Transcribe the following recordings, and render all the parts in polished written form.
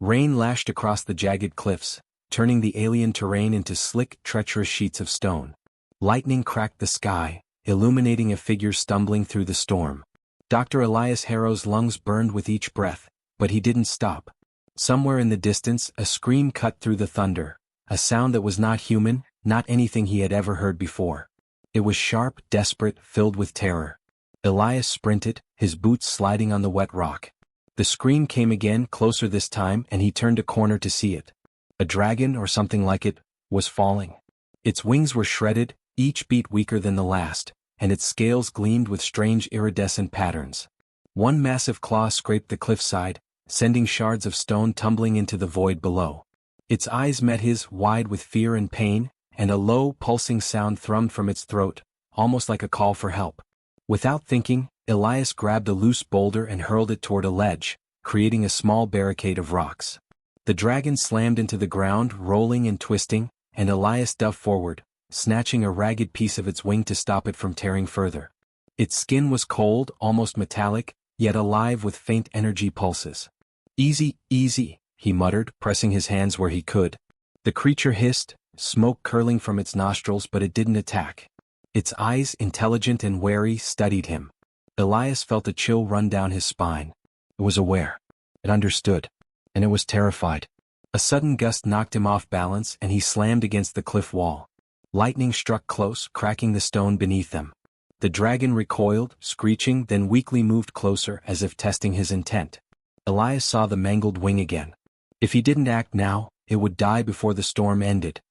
Rain lashed across the jagged cliffs, turning the alien terrain into slick, treacherous sheets of stone. Lightning cracked the sky, illuminating a figure stumbling through the storm. Dr. Elias Harrow's lungs burned with each breath, but he didn't stop. Somewhere in the distance, a scream cut through the thunder, a sound that was not human, not anything he had ever heard before. It was sharp, desperate, filled with terror. Elias sprinted, his boots sliding on the wet rock. The scream came again, closer this time, and he turned a corner to see it. A dragon, or something like it, was falling. Its wings were shredded, each beat weaker than the last, and its scales gleamed with strange iridescent patterns. One massive claw scraped the cliffside, sending shards of stone tumbling into the void below. Its eyes met his, wide with fear and pain, and a low, pulsing sound thrummed from its throat, almost like a call for help. Without thinking, Elias grabbed a loose boulder and hurled it toward a ledge, creating a small barricade of rocks. The dragon slammed into the ground, rolling and twisting, and Elias dove forward, snatching a ragged piece of its wing to stop it from tearing further. Its skin was cold, almost metallic, yet alive with faint energy pulses. "Easy, easy," he muttered, pressing his hands where he could. The creature hissed, smoke curling from its nostrils, but it didn't attack. Its eyes, intelligent and wary, studied him. Elias felt a chill run down his spine. It was aware. It understood. And it was terrified. A sudden gust knocked him off balance and he slammed against the cliff wall. Lightning struck close, cracking the stone beneath them. The dragon recoiled, screeching, then weakly moved closer as if testing his intent. Elias saw the mangled wing again. If he didn't act now, it would die before the storm ended.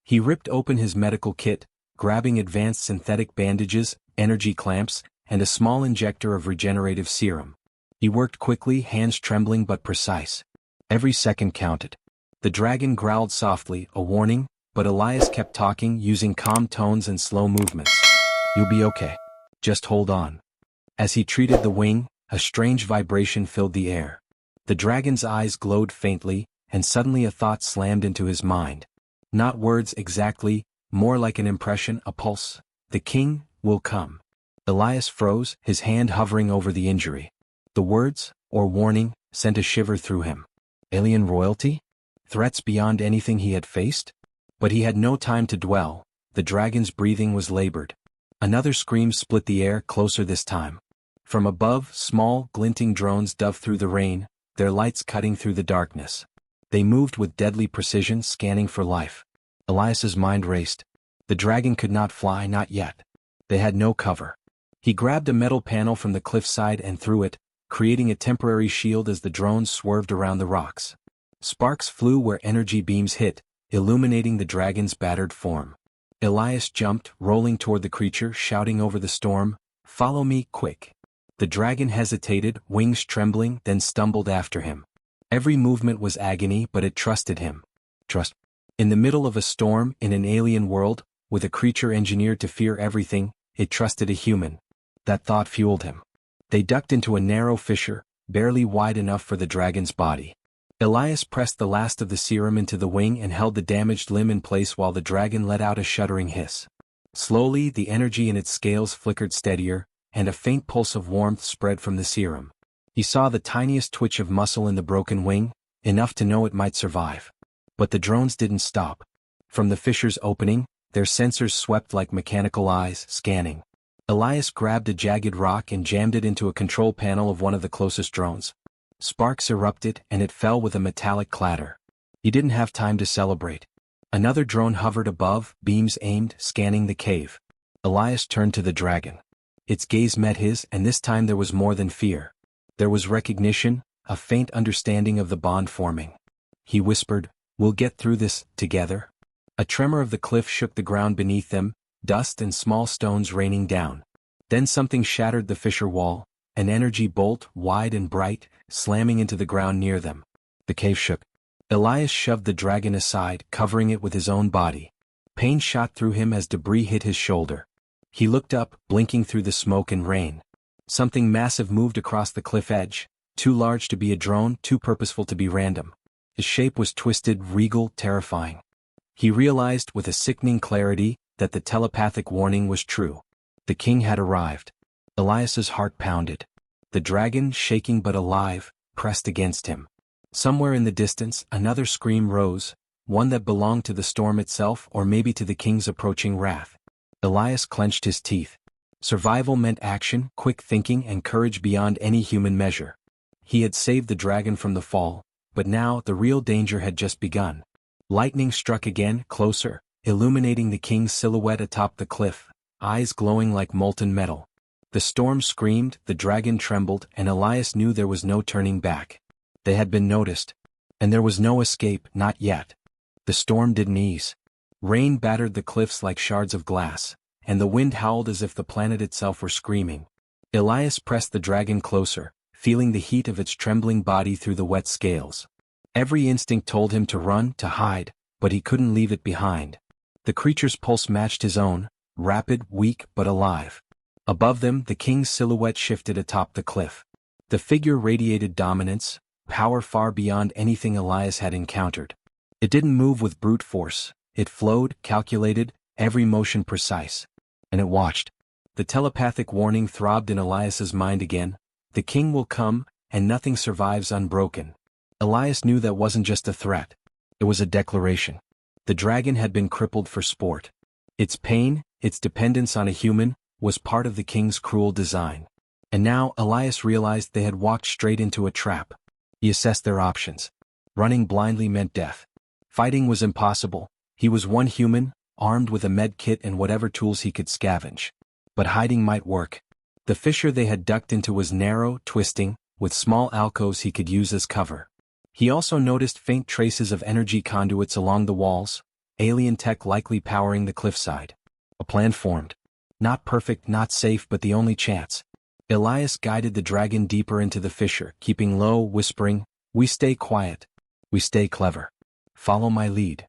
He ripped open his medical kit, grabbing advanced synthetic bandages, energy clamps, and a small injector of regenerative serum. He worked quickly, hands trembling but precise. Every second counted. The dragon growled softly, a warning, but Elias kept talking, using calm tones and slow movements. "You'll be okay. Just hold on." As he treated the wing, a strange vibration filled the air. The dragon's eyes glowed faintly, and suddenly a thought slammed into his mind. Not words exactly, more like an impression, a pulse. "The king will come." Elias froze, his hand hovering over the injury. The words, or warning, sent a shiver through him. Alien royalty? Threats beyond anything he had faced? But he had no time to dwell. The dragon's breathing was labored. Another scream split the air, closer this time. From above, small, glinting drones dove through the rain, their lights cutting through the darkness. They moved with deadly precision, scanning for life. Elias's mind raced. The dragon could not fly, not yet. They had no cover. He grabbed a metal panel from the cliffside and threw it, creating a temporary shield as the drones swerved around the rocks. Sparks flew where energy beams hit, illuminating the dragon's battered form. Elias jumped, rolling toward the creature, shouting over the storm, "Follow me, quick." The dragon hesitated, wings trembling, then stumbled after him. Every movement was agony, but it trusted him. Trust. In the middle of a storm, in an alien world, with a creature engineered to fear everything, it trusted a human. That thought fueled him. They ducked into a narrow fissure, barely wide enough for the dragon's body. Elias pressed the last of the serum into the wing and held the damaged limb in place while the dragon let out a shuddering hiss. Slowly, the energy in its scales flickered steadier, and a faint pulse of warmth spread from the serum. He saw the tiniest twitch of muscle in the broken wing, enough to know it might survive. But the drones didn't stop. From the fissure's opening, their sensors swept like mechanical eyes, scanning. Elias grabbed a jagged rock and jammed it into a control panel of one of the closest drones. Sparks erupted, and it fell with a metallic clatter. He didn't have time to celebrate. Another drone hovered above, beams aimed, scanning the cave. Elias turned to the dragon. Its gaze met his, and this time there was more than fear. There was recognition, a faint understanding of the bond forming. He whispered, "We'll get through this, together." A tremor of the cliff shook the ground beneath them, dust and small stones raining down. Then something shattered the fissure wall, an energy bolt, wide and bright, slamming into the ground near them. The cave shook. Elias shoved the dragon aside, covering it with his own body. Pain shot through him as debris hit his shoulder. He looked up, blinking through the smoke and rain. Something massive moved across the cliff edge, too large to be a drone, too purposeful to be random. Its shape was twisted, regal, terrifying. He realized with a sickening clarity that the telepathic warning was true. The king had arrived. Elias's heart pounded. The dragon, shaking but alive, pressed against him. Somewhere in the distance, another scream rose, one that belonged to the storm itself or maybe to the king's approaching wrath. Elias clenched his teeth. Survival meant action, quick thinking, and courage beyond any human measure. He had saved the dragon from the fall, but now the real danger had just begun. Lightning struck again, closer, illuminating the king's silhouette atop the cliff, eyes glowing like molten metal. The storm screamed, the dragon trembled, and Elias knew there was no turning back. They had been noticed. And there was no escape, not yet. The storm didn't ease. Rain battered the cliffs like shards of glass, and the wind howled as if the planet itself were screaming. Elias pressed the dragon closer, feeling the heat of its trembling body through the wet scales. Every instinct told him to run, to hide, but he couldn't leave it behind. The creature's pulse matched his own, rapid, weak, but alive. Above them, the king's silhouette shifted atop the cliff. The figure radiated dominance, power far beyond anything Elias had encountered. It didn't move with brute force. It flowed, calculated, every motion precise. And it watched. The telepathic warning throbbed in Elias's mind again. The king will come, and nothing survives unbroken. Elias knew that wasn't just a threat. It was a declaration. The dragon had been crippled for sport. Its pain, its dependence on a human, was part of the king's cruel design. And now Elias realized they had walked straight into a trap. He assessed their options. Running blindly meant death. Fighting was impossible. He was one human, armed with a med kit and whatever tools he could scavenge. But hiding might work. The fissure they had ducked into was narrow, twisting, with small alcoves he could use as cover. He also noticed faint traces of energy conduits along the walls, alien tech likely powering the cliffside. A plan formed. Not perfect, not safe, but the only chance. Elias guided the dragon deeper into the fissure, keeping low, whispering, "We stay quiet. We stay clever. Follow my lead."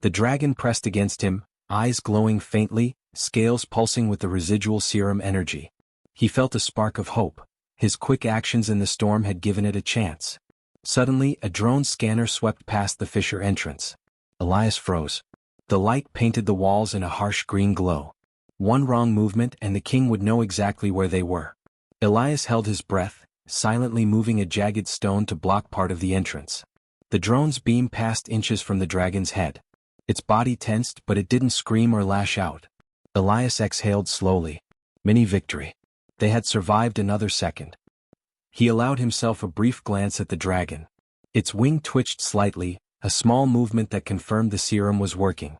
The dragon pressed against him, eyes glowing faintly, scales pulsing with the residual serum energy. He felt a spark of hope. His quick actions in the storm had given it a chance. Suddenly, a drone scanner swept past the fissure entrance. Elias froze. The light painted the walls in a harsh green glow. One wrong movement and the king would know exactly where they were. Elias held his breath, silently moving a jagged stone to block part of the entrance. The drone's beam passed inches from the dragon's head. Its body tensed, but it didn't scream or lash out. Elias exhaled slowly. Mini victory. They had survived another second. He allowed himself a brief glance at the dragon. Its wing twitched slightly, a small movement that confirmed the serum was working.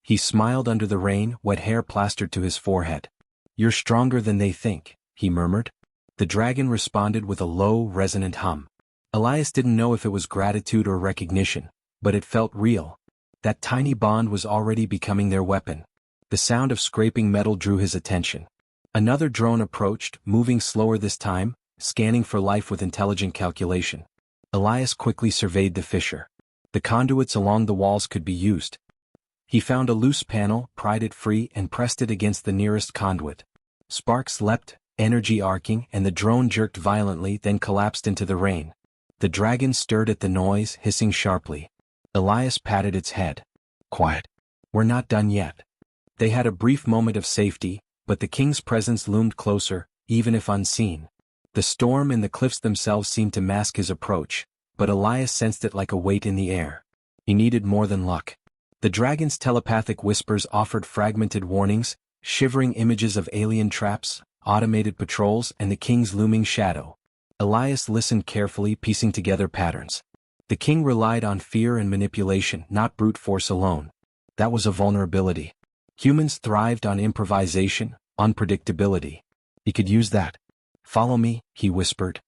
He smiled under the rain, wet hair plastered to his forehead. "You're stronger than they think," he murmured. The dragon responded with a low, resonant hum. Elias didn't know if it was gratitude or recognition, but it felt real. That tiny bond was already becoming their weapon. The sound of scraping metal drew his attention. Another drone approached, moving slower this time, scanning for life with intelligent calculation. Elias quickly surveyed the fissure. The conduits along the walls could be used. He found a loose panel, pried it free, and pressed it against the nearest conduit. Sparks leapt, energy arcing, and the drone jerked violently, then collapsed into the rain. The dragon stirred at the noise, hissing sharply. Elias patted its head. "Quiet. We're not done yet." They had a brief moment of safety, but the king's presence loomed closer, even if unseen. The storm and the cliffs themselves seemed to mask his approach, but Elias sensed it like a weight in the air. He needed more than luck. The dragon's telepathic whispers offered fragmented warnings, shivering images of alien traps, automated patrols, and the king's looming shadow. Elias listened carefully, piecing together patterns. The king relied on fear and manipulation, not brute force alone. That was a vulnerability. Humans thrived on improvisation, unpredictability. He could use that. "Follow me," he whispered.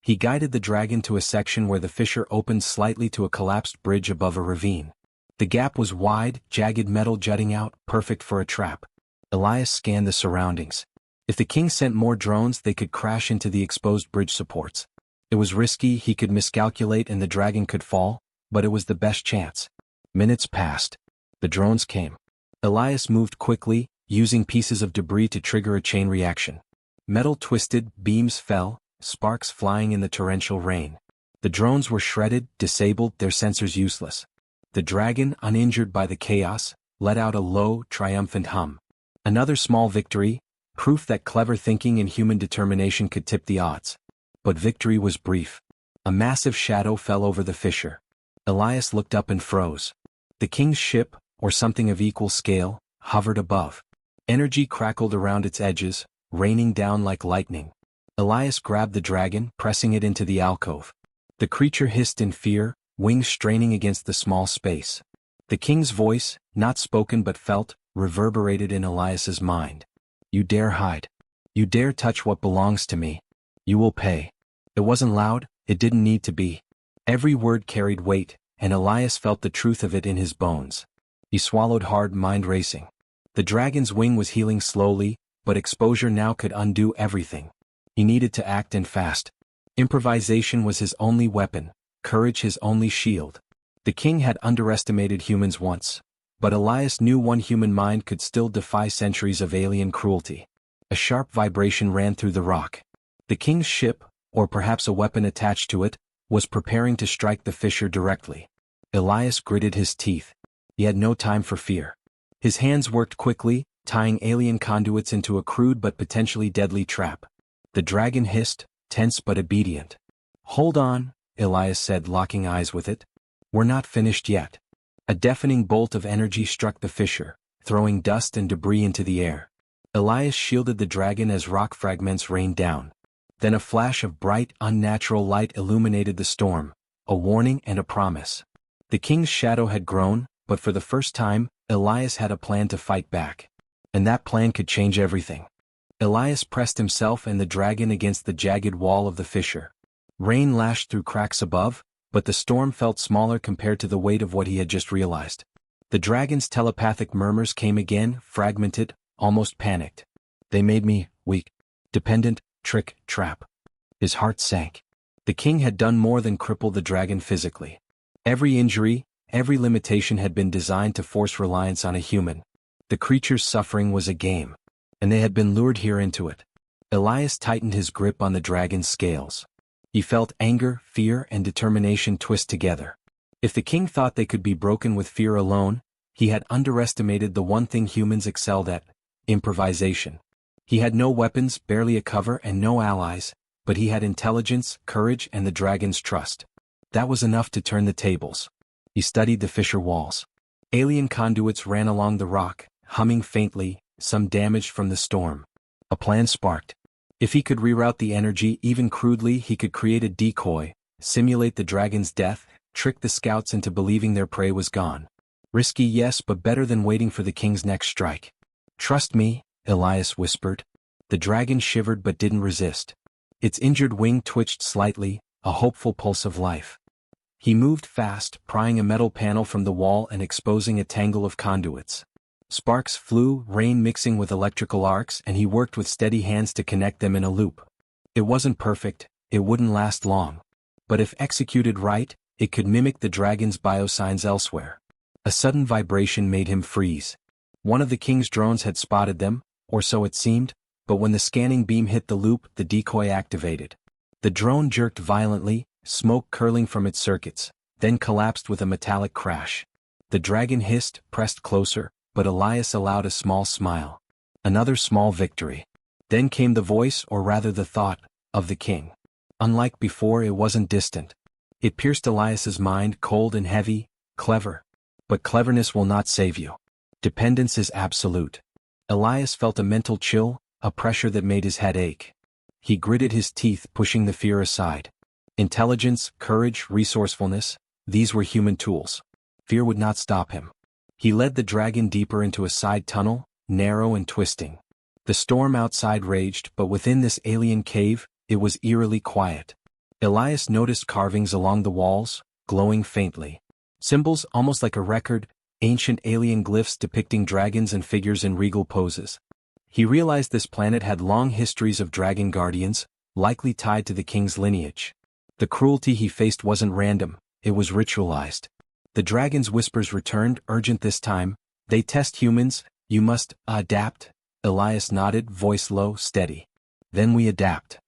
He guided the dragon to a section where the fissure opened slightly to a collapsed bridge above a ravine. The gap was wide, jagged metal jutting out, perfect for a trap. Elias scanned the surroundings. If the king sent more drones, they could crash into the exposed bridge supports. It was risky, he could miscalculate and the dragon could fall, but it was the best chance. Minutes passed. The drones came. Elias moved quickly, using pieces of debris to trigger a chain reaction. Metal twisted, beams fell, sparks flying in the torrential rain. The drones were shredded, disabled, their sensors useless. The dragon, uninjured by the chaos, let out a low, triumphant hum. Another small victory, proof that clever thinking and human determination could tip the odds. But victory was brief. A massive shadow fell over the fissure. Elias looked up and froze. The king's ship, or something of equal scale, hovered above. Energy crackled around its edges, raining down like lightning. Elias grabbed the dragon, pressing it into the alcove. The creature hissed in fear, wings straining against the small space. The king's voice, not spoken but felt, reverberated in Elias's mind. "You dare hide. You dare touch what belongs to me. You will pay." It wasn't loud, it didn't need to be. Every word carried weight, and Elias felt the truth of it in his bones. He swallowed hard, mind racing. The dragon's wing was healing slowly, but exposure now could undo everything. He needed to act and fast. Improvisation was his only weapon, courage his only shield. The king had underestimated humans once, but Elias knew one human mind could still defy centuries of alien cruelty. A sharp vibration ran through the rock. The king's ship, or perhaps a weapon attached to it, was preparing to strike the fissure directly. Elias gritted his teeth. He had no time for fear. His hands worked quickly, tying alien conduits into a crude but potentially deadly trap. The dragon hissed, tense but obedient. "Hold on," Elias said, locking eyes with it. "We're not finished yet." A deafening bolt of energy struck the fissure, throwing dust and debris into the air. Elias shielded the dragon as rock fragments rained down. Then a flash of bright, unnatural light illuminated the storm, a warning and a promise. The king's shadow had grown, but for the first time, Elias had a plan to fight back. And that plan could change everything. Elias pressed himself and the dragon against the jagged wall of the fissure. Rain lashed through cracks above, but the storm felt smaller compared to the weight of what he had just realized. The dragon's telepathic murmurs came again, fragmented, almost panicked. "They made me weak, dependent, trick, trap." His heart sank. The king had done more than cripple the dragon physically. Every injury, every limitation had been designed to force reliance on a human. The creature's suffering was a game, and they had been lured here into it. Elias tightened his grip on the dragon's scales. He felt anger, fear, and determination twist together. If the king thought they could be broken with fear alone, he had underestimated the one thing humans excelled at: improvisation. He had no weapons, barely a cover, and no allies, but he had intelligence, courage, and the dragon's trust. That was enough to turn the tables. He studied the fissure walls. Alien conduits ran along the rock, humming faintly, some damaged from the storm. A plan sparked. If he could reroute the energy even crudely, he could create a decoy, simulate the dragon's death, trick the scouts into believing their prey was gone. Risky, yes, but better than waiting for the king's next strike. "Trust me," Elias whispered. The dragon shivered but didn't resist. Its injured wing twitched slightly, a hopeful pulse of life. He moved fast, prying a metal panel from the wall and exposing a tangle of conduits. Sparks flew, rain mixing with electrical arcs, and he worked with steady hands to connect them in a loop. It wasn't perfect, it wouldn't last long. But if executed right, it could mimic the dragon's biosigns elsewhere. A sudden vibration made him freeze. One of the king's drones had spotted them, or so it seemed, but when the scanning beam hit the loop, the decoy activated. The drone jerked violently, smoke curling from its circuits, then collapsed with a metallic crash. The dragon hissed, pressed closer, but Elias allowed a small smile. Another small victory. Then came the voice, or rather the thought, of the king. Unlike before, it wasn't distant. It pierced Elias's mind, cold and heavy. "Clever. But cleverness will not save you. Dependence is absolute." Elias felt a mental chill, a pressure that made his head ache. He gritted his teeth, pushing the fear aside. Intelligence, courage, resourcefulness, these were human tools. Fear would not stop him. He led the dragon deeper into a side tunnel, narrow and twisting. The storm outside raged, but within this alien cave, it was eerily quiet. Elias noticed carvings along the walls, glowing faintly. Symbols almost like a record, ancient alien glyphs depicting dragons and figures in regal poses. He realized this planet had long histories of dragon guardians, likely tied to the king's lineage. The cruelty he faced wasn't random, it was ritualized. The dragon's whispers returned, urgent this time. "They test humans, you must adapt." Elias nodded, voice low, steady. "Then we adapt."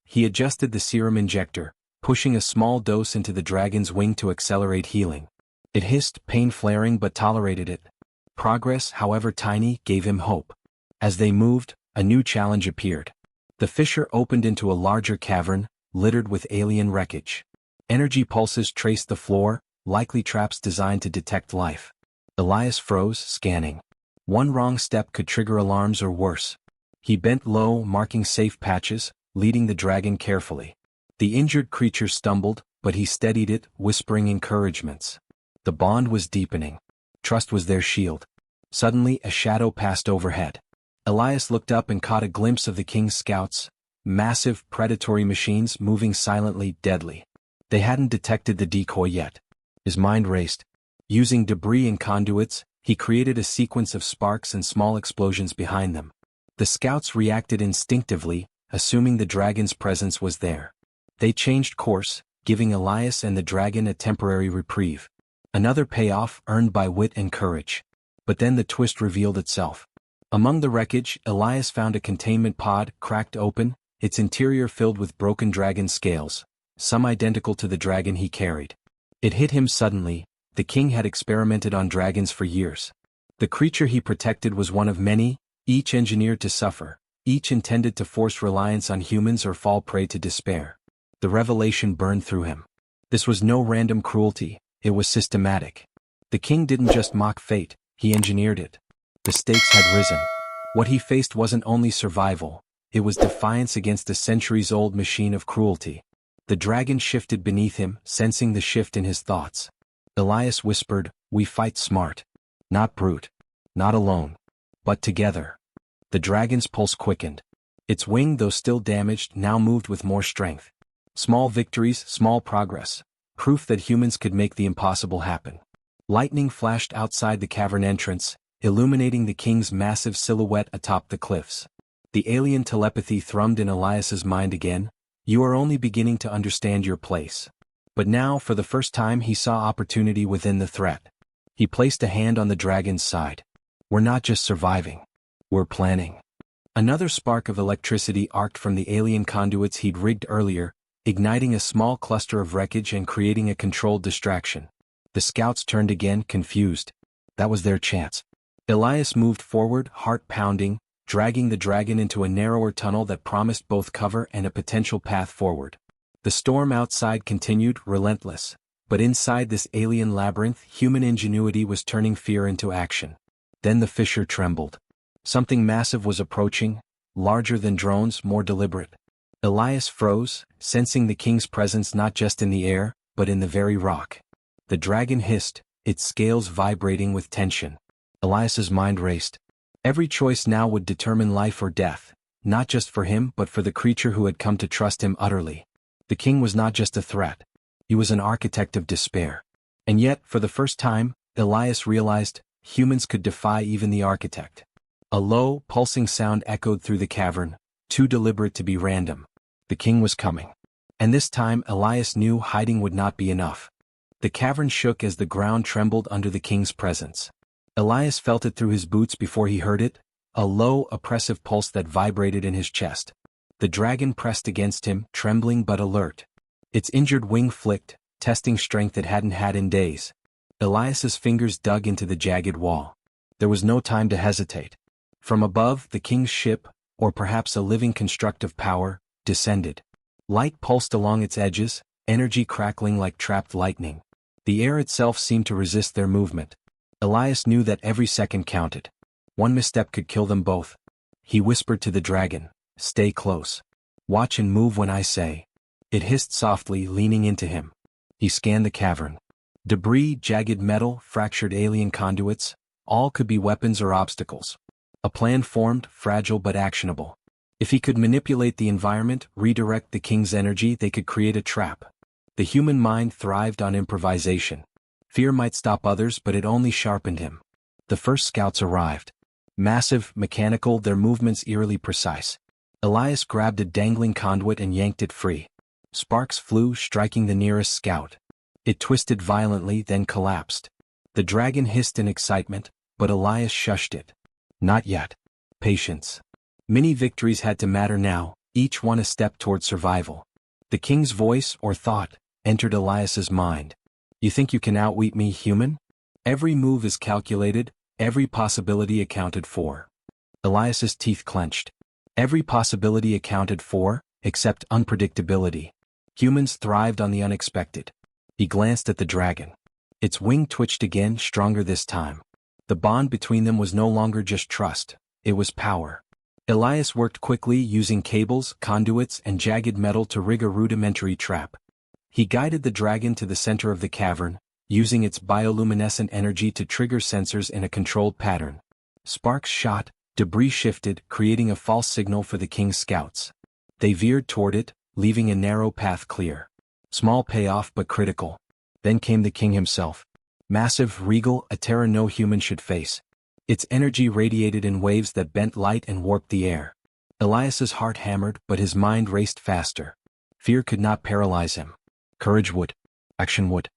He adjusted the serum injector, pushing a small dose into the dragon's wing to accelerate healing. It hissed, pain flaring, but tolerated it. Progress, however tiny, gave him hope. As they moved, a new challenge appeared. The fissure opened into a larger cavern, littered with alien wreckage. Energy pulses traced the floor, likely traps designed to detect life. Elias froze, scanning. One wrong step could trigger alarms or worse. He bent low, marking safe patches, leading the dragon carefully. The injured creature stumbled, but he steadied it, whispering encouragements. The bond was deepening. Trust was their shield. Suddenly, a shadow passed overhead. Elias looked up and caught a glimpse of the king's scouts, massive, predatory machines moving silently, deadly. They hadn't detected the decoy yet. His mind raced. Using debris and conduits, he created a sequence of sparks and small explosions behind them. The scouts reacted instinctively, assuming the dragon's presence was there. They changed course, giving Elias and the dragon a temporary reprieve. Another payoff earned by wit and courage. But then the twist revealed itself. Among the wreckage, Elias found a containment pod cracked open, its interior filled with broken dragon scales, some identical to the dragon he carried. It hit him suddenly. The king had experimented on dragons for years. The creature he protected was one of many, each engineered to suffer, each intended to force reliance on humans or fall prey to despair. The revelation burned through him. This was no random cruelty, it was systematic. The king didn't just mock fate, he engineered it. The stakes had risen. What he faced wasn't only survival, it was defiance against a centuries-old machine of cruelty. The dragon shifted beneath him, sensing the shift in his thoughts. Elias whispered, "We fight smart. Not brute. Not alone. But together." The dragon's pulse quickened. Its wing, though still damaged, now moved with more strength. Small victories, small progress. Proof that humans could make the impossible happen. Lightning flashed outside the cavern entrance, illuminating the king's massive silhouette atop the cliffs. The alien telepathy thrummed in Elias's mind again. "You are only beginning to understand your place." But now, for the first time, he saw opportunity within the threat. He placed a hand on the dragon's side. "We're not just surviving. We're planning." Another spark of electricity arced from the alien conduits he'd rigged earlier, igniting a small cluster of wreckage and creating a controlled distraction. The scouts turned again, confused. That was their chance. Elias moved forward, heart pounding, dragging the dragon into a narrower tunnel that promised both cover and a potential path forward. The storm outside continued, relentless, but inside this alien labyrinth, human ingenuity was turning fear into action. Then the fissure trembled. Something massive was approaching, larger than drones, more deliberate. Elias froze, sensing the king's presence not just in the air, but in the very rock. The dragon hissed, its scales vibrating with tension. Elias's mind raced. Every choice now would determine life or death, not just for him but for the creature who had come to trust him utterly. The king was not just a threat. He was an architect of despair. And yet, for the first time, Elias realized, humans could defy even the architect. A low, pulsing sound echoed through the cavern, too deliberate to be random. The king was coming. And this time Elias knew hiding would not be enough. The cavern shook as the ground trembled under the king's presence. Elias felt it through his boots before he heard it, a low, oppressive pulse that vibrated in his chest. The dragon pressed against him, trembling but alert. Its injured wing flicked, testing strength it hadn't had in days. Elias's fingers dug into the jagged wall. There was no time to hesitate. From above, the king's ship, or perhaps a living construct of power, descended. Light pulsed along its edges, energy crackling like trapped lightning. The air itself seemed to resist their movement. Elias knew that every second counted. One misstep could kill them both. He whispered to the dragon, "Stay close. Watch and move when I say." It hissed softly, leaning into him. He scanned the cavern. Debris, jagged metal, fractured alien conduits, all could be weapons or obstacles. A plan formed, fragile but actionable. If he could manipulate the environment, redirect the king's energy, they could create a trap. The human mind thrived on improvisation. Fear might stop others, but it only sharpened him. The first scouts arrived. Massive, mechanical, their movements eerily precise. Elias grabbed a dangling conduit and yanked it free. Sparks flew, striking the nearest scout. It twisted violently, then collapsed. The dragon hissed in excitement, but Elias shushed it. Not yet. Patience. Many victories had to matter now, each one a step toward survival. The king's voice, or thought, entered Elias's mind. "You think you can outwit me, human? Every move is calculated, every possibility accounted for." Elias's teeth clenched. Every possibility accounted for, except unpredictability. Humans thrived on the unexpected. He glanced at the dragon. Its wing twitched again, stronger this time. The bond between them was no longer just trust, it was power. Elias worked quickly, using cables, conduits, and jagged metal to rig a rudimentary trap. He guided the dragon to the center of the cavern, using its bioluminescent energy to trigger sensors in a controlled pattern. Sparks shot, debris shifted, creating a false signal for the king's scouts. They veered toward it, leaving a narrow path clear. Small payoff but critical. Then came the king himself. Massive, regal, a terror no human should face. Its energy radiated in waves that bent light and warped the air. Elias's heart hammered, but his mind raced faster. Fear could not paralyze him. Courage would. Action would.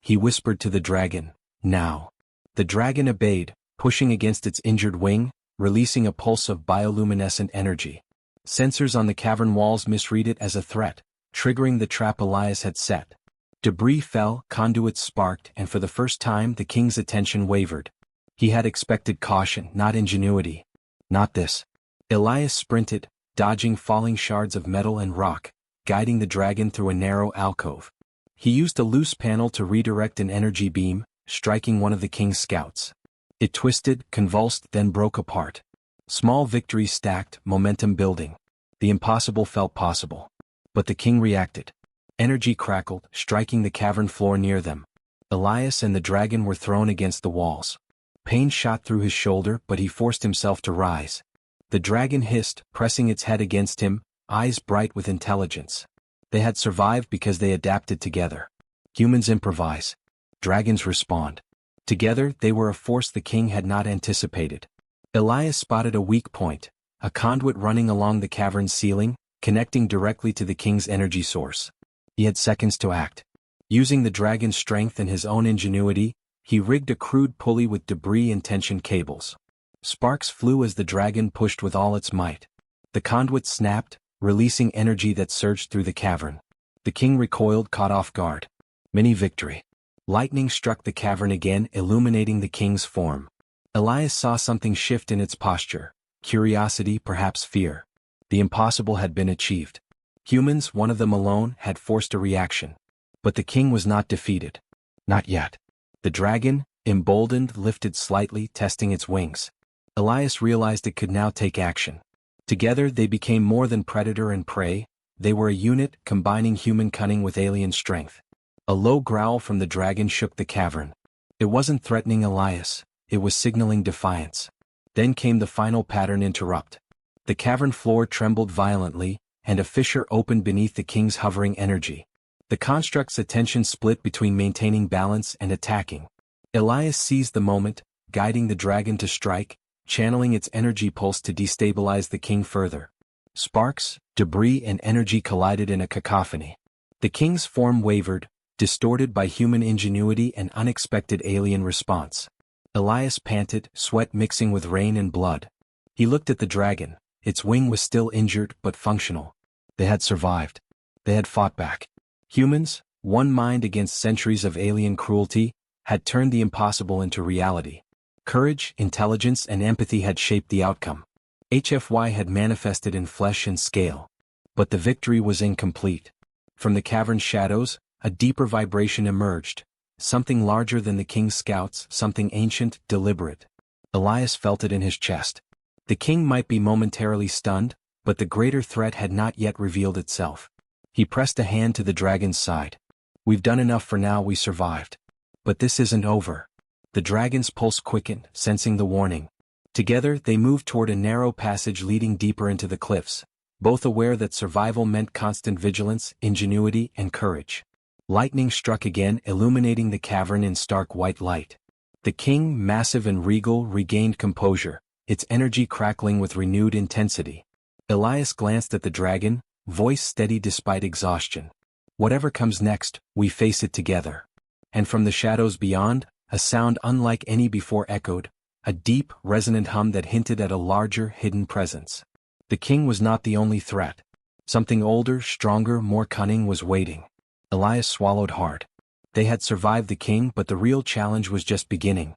He whispered to the dragon, "Now." The dragon obeyed, pushing against its injured wing, releasing a pulse of bioluminescent energy. Sensors on the cavern walls misread it as a threat, triggering the trap Elias had set. Debris fell, conduits sparked, and for the first time the king's attention wavered. He had expected caution, not ingenuity. Not this. Elias sprinted, dodging falling shards of metal and rock, guiding the dragon through a narrow alcove. He used a loose panel to redirect an energy beam, striking one of the king's scouts. It twisted, convulsed, then broke apart. Small victories stacked, momentum building. The impossible felt possible. But the king reacted. Energy crackled, striking the cavern floor near them. Elias and the dragon were thrown against the walls. Pain shot through his shoulder, but he forced himself to rise. The dragon hissed, pressing its head against him, eyes bright with intelligence. They had survived because they adapted together. Humans improvise. Dragons respond. Together, they were a force the king had not anticipated. Elias spotted a weak point, a conduit running along the cavern's ceiling, connecting directly to the king's energy source. He had seconds to act. Using the dragon's strength and his own ingenuity, he rigged a crude pulley with debris and tension cables. Sparks flew as the dragon pushed with all its might. The conduit snapped, releasing energy that surged through the cavern. The king recoiled, caught off guard. Mini victory. Lightning struck the cavern again, illuminating the king's form. Elias saw something shift in its posture. Curiosity, perhaps fear. The impossible had been achieved. Humans, one of them alone, had forced a reaction. But the king was not defeated. Not yet. The dragon, emboldened, lifted slightly, testing its wings. Elias realized it could now take action. Together they became more than predator and prey. They were a unit, combining human cunning with alien strength. A low growl from the dragon shook the cavern. It wasn't threatening Elias, it was signaling defiance. Then came the final pattern interrupt. The cavern floor trembled violently, and a fissure opened beneath the king's hovering energy. The construct's attention split between maintaining balance and attacking. Elias seized the moment, guiding the dragon to strike, channeling its energy pulse to destabilize the king further. Sparks, debris, and energy collided in a cacophony. The king's form wavered, distorted by human ingenuity and unexpected alien response. Elias panted, sweat mixing with rain and blood. He looked at the dragon. Its wing was still injured but functional. They had survived. They had fought back. Humans, one mind against centuries of alien cruelty, had turned the impossible into reality. Courage, intelligence, and empathy had shaped the outcome. HFY had manifested in flesh and scale. But the victory was incomplete. From the cavern's shadows, a deeper vibration emerged. Something larger than the king's scouts, something ancient, deliberate. Elias felt it in his chest. The king might be momentarily stunned, but the greater threat had not yet revealed itself. He pressed a hand to the dragon's side. "We've done enough for now, we survived. But this isn't over." The dragon's pulse quickened, sensing the warning. Together they moved toward a narrow passage leading deeper into the cliffs, both aware that survival meant constant vigilance, ingenuity, and courage. Lightning struck again, illuminating the cavern in stark white light. The king, massive and regal, regained composure, its energy crackling with renewed intensity. Elias glanced at the dragon, voice steady despite exhaustion. "Whatever comes next, we face it together." And from the shadows beyond, a sound unlike any before echoed, a deep, resonant hum that hinted at a larger, hidden presence. The king was not the only threat. Something older, stronger, more cunning was waiting. Elias swallowed hard. They had survived the king, but the real challenge was just beginning.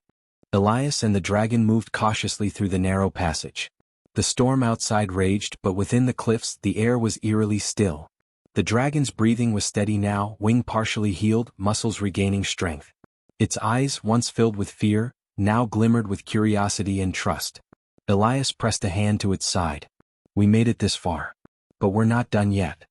Elias and the dragon moved cautiously through the narrow passage. The storm outside raged, but within the cliffs the air was eerily still. The dragon's breathing was steady now, wing partially healed, muscles regaining strength. Its eyes, once filled with fear, now glimmered with curiosity and trust. Elias pressed a hand to its side. We made it this far. But we're not done yet.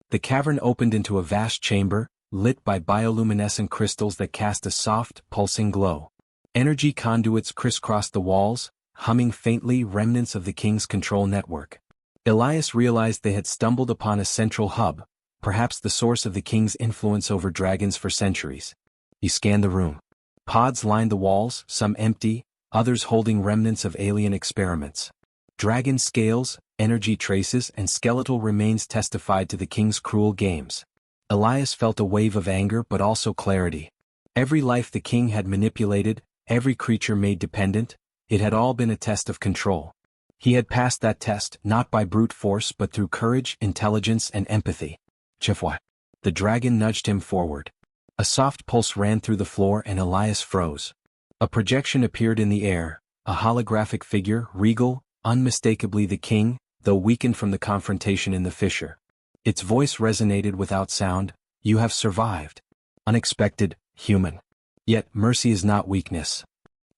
The cavern opened into a vast chamber, lit by bioluminescent crystals that cast a soft, pulsing glow. Energy conduits crisscrossed the walls, humming faintly, remnants of the king's control network. Elias realized they had stumbled upon a central hub, perhaps the source of the king's influence over dragons for centuries. He scanned the room. Pods lined the walls, some empty, others holding remnants of alien experiments. Dragon scales, energy traces, and skeletal remains testified to the king's cruel games. Elias felt a wave of anger but also clarity. Every life the king had manipulated, every creature made dependent, it had all been a test of control. He had passed that test, not by brute force but through courage, intelligence, and empathy. HFY. The dragon nudged him forward. A soft pulse ran through the floor and Elias froze. A projection appeared in the air, a holographic figure, regal, unmistakably the king, though weakened from the confrontation in the fissure. Its voice resonated without sound. You have survived. Unexpected, human. Yet mercy is not weakness.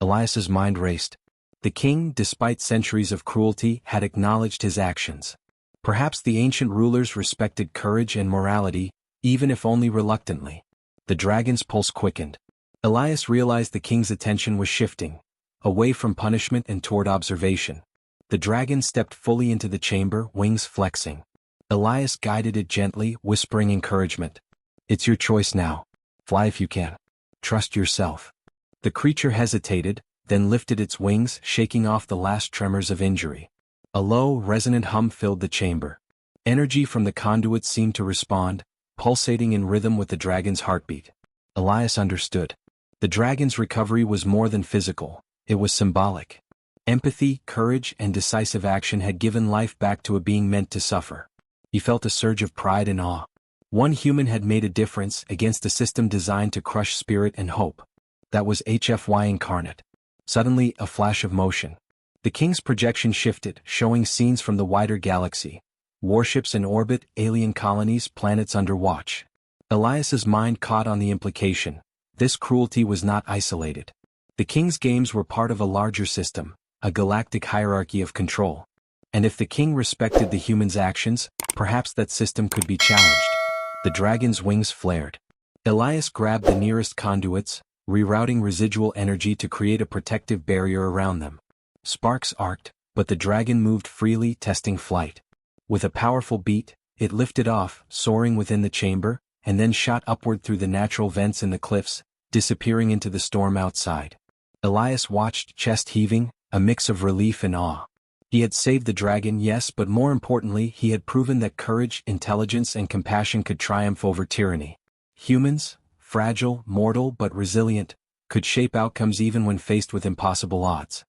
Elias's mind raced. The king, despite centuries of cruelty, had acknowledged his actions. Perhaps the ancient rulers respected courage and morality, even if only reluctantly. The dragon's pulse quickened. Elias realized the king's attention was shifting, away from punishment and toward observation. The dragon stepped fully into the chamber, wings flexing. Elias guided it gently, whispering encouragement. It's your choice now. Fly if you can. Trust yourself. The creature hesitated, then lifted its wings, shaking off the last tremors of injury. A low, resonant hum filled the chamber. Energy from the conduits seemed to respond, pulsating in rhythm with the dragon's heartbeat. Elias understood. The dragon's recovery was more than physical, it was symbolic. Empathy, courage, and decisive action had given life back to a being meant to suffer. He felt a surge of pride and awe. One human had made a difference against a system designed to crush spirit and hope. That was HFY incarnate. Suddenly, a flash of motion. The king's projection shifted, showing scenes from the wider galaxy. Warships in orbit, alien colonies, planets under watch. Elias's mind caught on the implication. This cruelty was not isolated. The king's games were part of a larger system, a galactic hierarchy of control. And if the king respected the humans' actions, perhaps that system could be challenged. The dragon's wings flared. Elias grabbed the nearest conduits, rerouting residual energy to create a protective barrier around them. Sparks arced, but the dragon moved freely, testing flight. With a powerful beat, it lifted off, soaring within the chamber, and then shot upward through the natural vents in the cliffs, disappearing into the storm outside. Elias watched, chest heaving, a mix of relief and awe. He had saved the dragon, yes, but more importantly, he had proven that courage, intelligence, and compassion could triumph over tyranny. Humans, fragile, mortal, but resilient, could shape outcomes even when faced with impossible odds.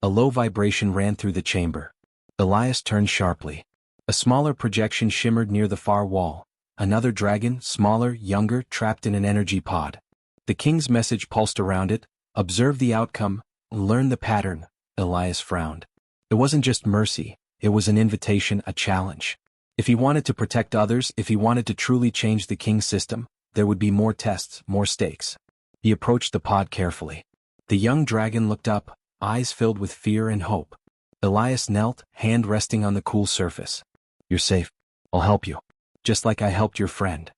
A low vibration ran through the chamber. Elias turned sharply. A smaller projection shimmered near the far wall. Another dragon, smaller, younger, trapped in an energy pod. The king's message pulsed around it. Observe the outcome, learn the pattern. Elias frowned. It wasn't just mercy, it was an invitation, a challenge. If he wanted to protect others, if he wanted to truly change the king's system, there would be more tests, more stakes. He approached the pod carefully. The young dragon looked up, eyes filled with fear and hope. Elias knelt, hand resting on the cool surface. You're safe. I'll help you. Just like I helped your friend.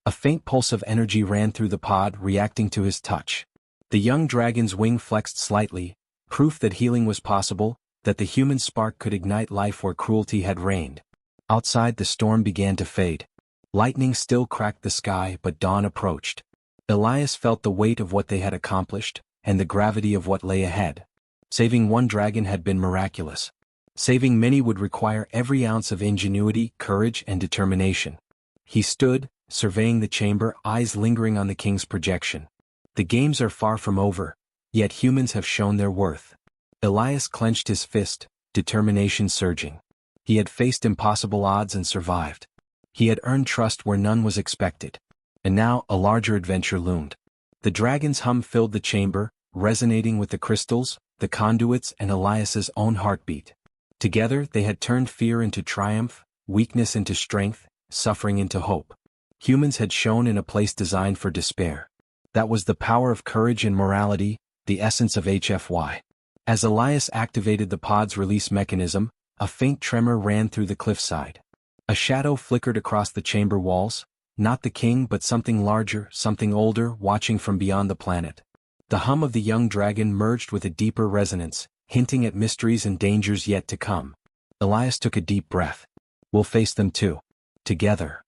A faint pulse of energy ran through the pod, reacting to his touch. The young dragon's wing flexed slightly, proof that healing was possible, that the human spark could ignite life where cruelty had reigned. Outside, the storm began to fade. Lightning still cracked the sky, but dawn approached. Elias felt the weight of what they had accomplished, and the gravity of what lay ahead. Saving one dragon had been miraculous. Saving many would require every ounce of ingenuity, courage, and determination. He stood, surveying the chamber, eyes lingering on the king's projection. The games are far from over, yet humans have shown their worth. Elias clenched his fist, determination surging. He had faced impossible odds and survived. He had earned trust where none was expected. And now, a larger adventure loomed. The dragon's hum filled the chamber, resonating with the crystals, the conduits, and Elias's own heartbeat. Together, they had turned fear into triumph, weakness into strength, suffering into hope. Humans had shone in a place designed for despair. That was the power of courage and morality, the essence of HFY. As Elias activated the pod's release mechanism, a faint tremor ran through the cliffside. A shadow flickered across the chamber walls, not the king but something larger, something older, watching from beyond the planet. The hum of the young dragon merged with a deeper resonance, hinting at mysteries and dangers yet to come. Elias took a deep breath. We'll face them too. Together.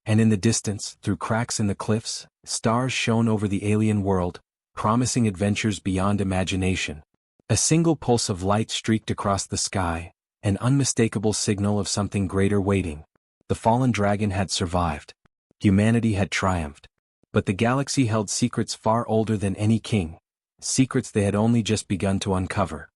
And in the distance, through cracks in the cliffs, stars shone over the alien world, promising adventures beyond imagination. A single pulse of light streaked across the sky, an unmistakable signal of something greater waiting. The fallen dragon had survived. Humanity had triumphed. But the galaxy held secrets far older than any king, secrets they had only just begun to uncover.